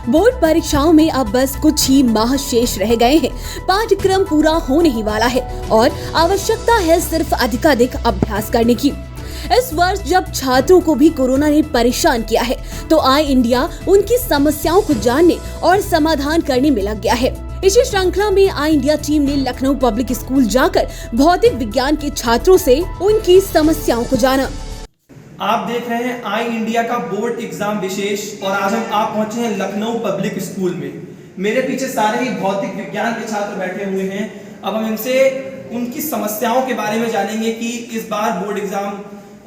Board परीक्षाओं में अब बस कुछ ही माह शेष रह गए हैं। पाठ्यक्रम पूरा होने ही वाला है और आवश्यकता है सिर्फ अधिकाधिक अभ्यास करने की। इस वर्ष जब छात्रों को भी कोरोना ने परेशान किया है, तो आई इंडिया उनकी समस्याओं को जानने और समाधान करने में लग गया है। इसी श्रृंखला में आई इंडिया टीम ने लखनऊ पब्लिक स्कूल जाकर भौतिक विज्ञान के छात्रों से उनकी समस्याओं को जाना। आप देख रहे हैं आई इंडिया का बोर्ड एग्जाम विशेष और आज आप पहुंचे हैं लखनऊ पब्लिक स्कूल में। मेरे पीछे सारे ही भौतिक विज्ञान के छात्र बैठे हुए हैं। अब हम इनसे उनकी समस्याओं के बारे में जानेंगे कि इस बार बोर्ड एग्जाम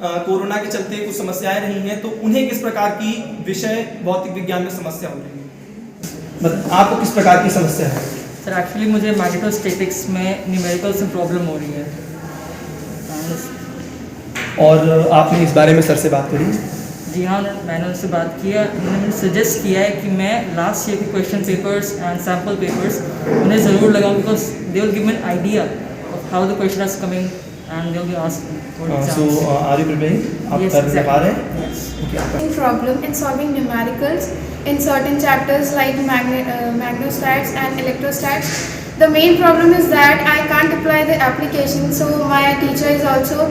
कोरोना के चलते कुछ समस्याएं रही हैं, तो उन्हें किस प्रकार की विषय भौतिक विज्ञान में समस्या हो रही है। आपको किस प्रकार की समस्या है? सर एक्चुअली मुझे मैग्नेटोस्टैटिक्स में न्यूमेरिकल से प्रॉब्लम हो रही है। और आपने इस बारे में सर से बात करी? जी हाँ, मैंने उनसे बात किया। उन्होंने मुझे सजेस्ट किया है कि मैं लास्ट ईयर के question papers and sample papers उन्हें ज़रूर लगाऊं, because they will give me an idea of how the question are coming and they will be asked. So are you preparing? आप लगा रहे हैं? Yes. Problem in solving numericals in certain chapters like magnetostats and electrostats. The main problem is that I can't apply the application, so my teacher is also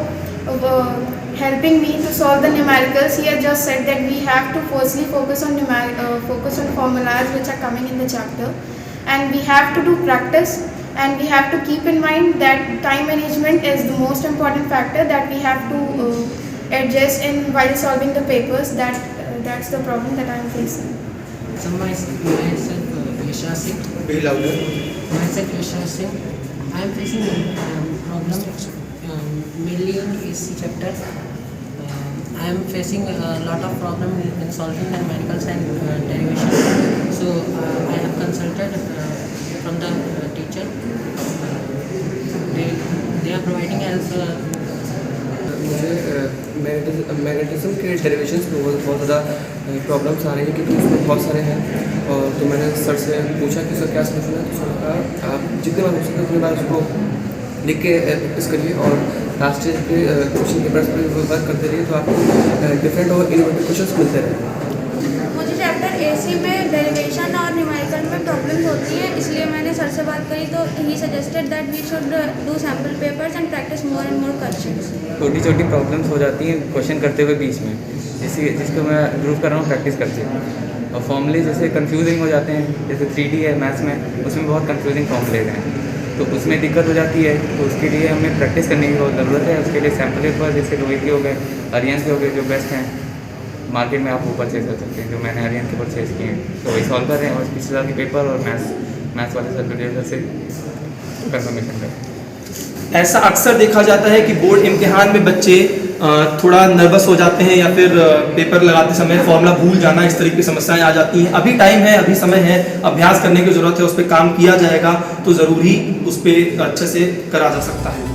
helping me to solve the numericals. He has just said that we have to firstly focus on formulas which are coming in the chapter, and we have to do practice, and we have to keep in mind that time management is the most important factor that we have to adjust in while solving the papers. That's the problem that I am facing. So myself Vishal Singh. Be louder. Myself Vishal Singh. I am facing problem mainly in AC chapter. I am facing a lot of problem in solving the numericals and derivation. So I have consulted from the teacher. They are providing help. मुझे magnetism के derivations में बहुत ज़्यादा problems आ रही हैं, क्योंकि उसमें बहुत सारे हैं। और तो मैंने सर से पूछा कि सर क्या सोल्यूशन है, तो सर कहा आप जितने बार हो सके उतनी बार उसको लिख के प्रैक्टिस करिए और लास्ट स्टेज पे क्वेश्चन पेपर्स पर वर्क करते रहिए, तो आपको डिफरेंट और इनोवेटिव क्वेश्चंस मिलते रहें। मुझे चैप्टर एसी में डेरिवेशन और न्यूमेरिकल में प्रॉब्लम्स होती है, इसलिए मैंने सर से बात करी तो he suggested that we should do sample papers and practice more and more questions. छोटी छोटी प्रॉब्लम्स हो जाती हैं क्वेश्चन करते हुए बीच में, जिसको मैं प्रूव कर रहा हूँ प्रैक्टिस करते हैं। और फॉर्मूले जैसे कन्फ्यूजिंग हो जाते हैं, जैसे 3D है मैथ्स में, उसमें बहुत कन्फ्यूजिंग फॉर्मूले हैं, तो उसमें दिक्कत हो जाती है। तो उसके लिए हमें प्रैक्टिस करने की बहुत ज़रूरत है। उसके लिए सैम्पल पेपर जैसे रोहित के हो गए, आर्यन के हो गए, जो बेस्ट हैं मार्केट में आप वो परचेज कर सकते हैं, जो मैंने आर्यन के परचेज किए हैं, तो वही सॉल्व कर रहे हैं। और पिछले साल के पेपर और मैथ्स वाले सर्टिफिकेट से कंफर्मेशन करें। ऐसा अक्सर देखा जाता है कि बोर्ड इम्तिहान में बच्चे थोड़ा नर्वस हो जाते हैं या फिर पेपर लगाते समय फॉर्मूला भूल जाना, इस तरह की समस्याएं आ जाती हैं। अभी टाइम है, अभी समय है, अभ्यास करने की जरूरत है, उस पर काम किया जाएगा तो ज़रूर ही उस पर अच्छे से करा जा सकता है।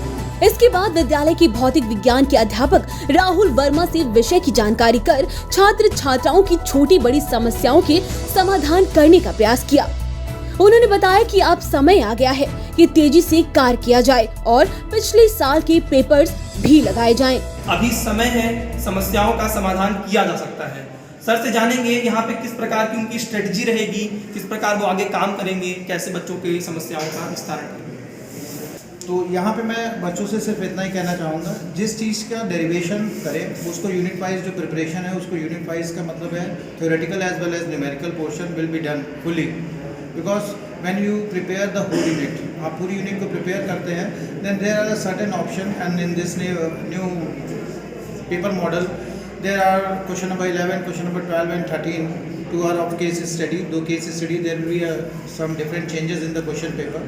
इसके बाद विद्यालय के भौतिक विज्ञान के अध्यापक राहुल वर्मा से विषय की जानकारी कर छात्र छात्राओं की छोटी बड़ी समस्याओं के समाधान करने का प्रयास किया। उन्होंने बताया कि अब समय आ गया है कि तेजी से कार्य किया जाए और पिछले साल के पेपर्स भी लगाए जाएं। अभी समय है, समस्याओं का समाधान किया जा सकता है। सर से जानेंगे यहाँ पे किस प्रकार की उनकी स्ट्रेटजी रहेगी, किस प्रकार वो आगे काम करेंगे, कैसे बच्चों की समस्याओं का निस्तारण करेंगे। तो यहाँ पे मैं बच्चों से सिर्फ इतना ही कहना चाहूँगा, जिस चीज़ का डेरिवेशन करें उसको यूनिट वाइज जो प्रिपरेशन है उसको यूनिट वाइज का मतलब है theoretical as well as numerical portion will be done fully, because when you prepare the whole unit, आप पूरी यूनिट को प्रिपेयर करते हैं, then there are certain option and in this new paper model there are question number 11, question number 12 and 13, 2 are of case study. Though case study there will be some different changes in the question paper.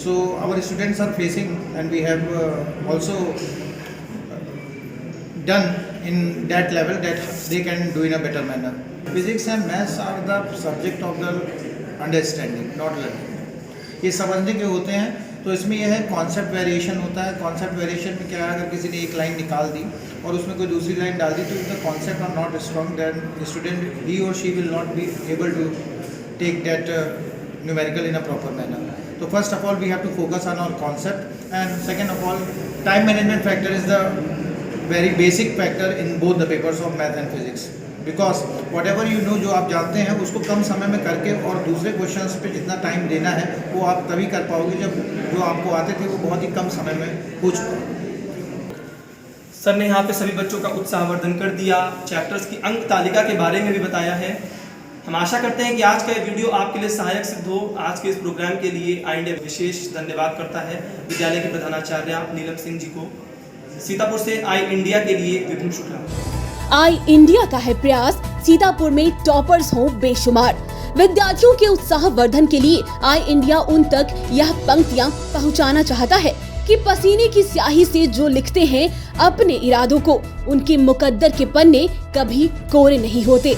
So our students are facing, and we have also done in that level that they can do in a better manner. Physics and maths are the subject of the understanding, not learning. ये समझने के होते हैं, तो इसमें यह है concept variation होता है। कॉन्सेप्ट वेरिएशन में क्या है, अगर किसी ने एक लाइन निकाल दी और उसमें कोई दूसरी लाइन डाल दी, तो if the concept are not strong, then student he और she will not be able to take that numerical in a proper manner. तो first of all we have to focus on our concept, and second of all time management factor is the very basic factor in both the papers of math and physics, because what ever you know, जो आप जानते हैं उसको कम समय में करके और दूसरे क्वेश्चंस पे जितना टाइम देना है वो आप तभी कर पाओगे जब जो आपको आते थे वो बहुत ही कम समय में हो चुका। सर ने यहाँ पे सभी बच्चों का उत्साहवर्धन कर दिया, चैप्टर्स की अंक तालिका के बारे में भी बताया है। हम आशा करते हैं कि आज का ये वीडियो आपके लिए सहायक सिद्ध हो। आज के इस प्रोग्राम के लिए आई इंडिया विशेष धन्यवाद करता है विद्यालय के प्रधानाचार्य नीलम सिंह जी को। सीतापुर से आई इंडिया के लिए विपिन शुक्ला। आई इंडिया का है प्रयास सीतापुर में टॉपर्स हों बेशुमार। विद्यार्थियों के उत्साह वर्धन के लिए आई इंडिया उन तक यह पंक्तियां पहुंचाना चाहता है कि पसीने की स्याही से जो लिखते हैं अपने इरादों को, उनके मुकद्दर के पन्ने कभी कोरे नहीं होते।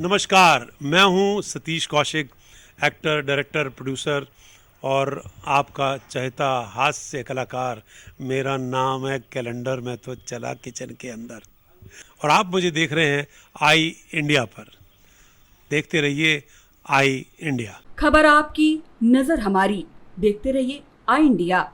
नमस्कार, मैं हूं Satish Kaushik, actor, director, producer और आपका चहेता हास्य कलाकार। मेरा नाम है कैलेंडर, मैं तो चला किचन के अंदर, और आप मुझे देख रहे हैं आई इंडिया पर। देखते रहिए आई इंडिया। खबर आपकी, नजर हमारी। देखते रहिए आई इंडिया।